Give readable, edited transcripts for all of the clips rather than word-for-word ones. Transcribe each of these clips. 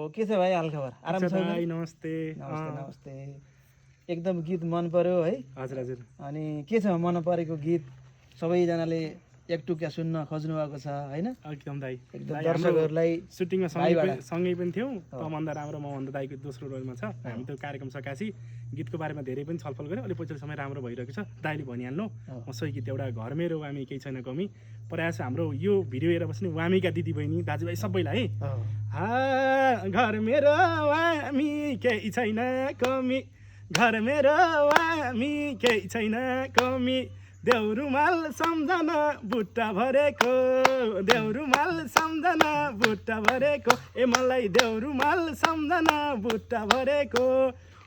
के छ भाइ हालखबर? आराम छ? दाइ नमस्ते। नमस्ते नमस्ते। एकदम गीत मन पर्यो है? हजुर हजुर। अनि के छ मन परेको गीत? सबैजनाले एक टुक्का सुन्न खोज्नु भएको छ हैन? एकदम दाइ। एकदम दर्शकहरूलाई सुटिङमा सँगै पनि थियौँ। तभन्दा राम्रो मभन्दा दाइको दोस्रो रोलमा छ। हामी त कार्यक्रम सकाएपछि गीतको बारेमा धेरै पनि छलफल गऱ्यौँ। अलि पछिल्लो समय राम्रो भइरहेको छ। दाइले भनिहाल्नु म सोही गीत एउटा घर मेरो वामी केही छैन कमी। प्रयास हाम्रो यो भिडियो हेरेर बस्ने वामीका दिदीबहिनी दाजुभाइ सबैलाई है घर मेरो वामी केही छैन कमी, घर मेरो वामी केही छैन कमी, देउरुमाल सम्झना बुट्टा भरेको, देउरुमाल सम्झना बुट्टा भरेको, ए मलाई देउरुमाल सम्झना बुट्टा भरेको,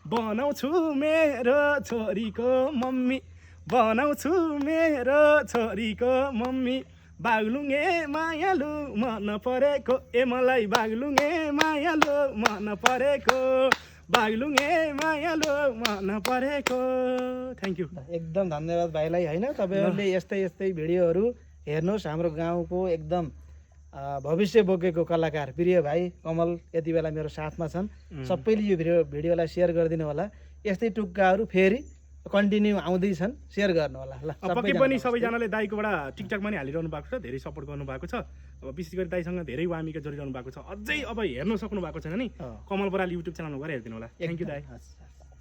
बनाउँछु मेरो छोरीको मम्मी, बनाउँछु मेरो छोरीको मम्मी, बागलुङे मायालु मन परेको, ए मलाई बागलुङे मायालु मन परेको, बागलुङे मायालु मन परेको। Thank you. एकदम धन्यवाद भाइलाई हैन। तपाईहरुले यस्तै भिडियोहरू हेर्नुहोस्। हाम्रो गाउँको एकदम भविष्य बोकेको कलाकार प्रिय भाइ कमल यति बेला मेरो साथमा छन्। सबैले यो भिडियोलाई सेयर गरिदिनु होला। यस्तै टुक्काहरू फेरि कन्टिन्यू आउँदैछन्, सेयर गर्नु होला ल। पक्कै पनि सबैजनाले दाइकोबाट टिकटकमा नि हालिरहनु भएको छ, धेरै सपोर्ट गर्नु भएको छ। अब विशेष गरी दाइसँग धेरै वामीका जोडिरहनु भएको छ। अझै अब हेर्न सक्नु भएको छैन नि, कमल बराल युट्युब च्यानलमा गएर हेरिदिनु होला। थ्याङ्क यू दाइ।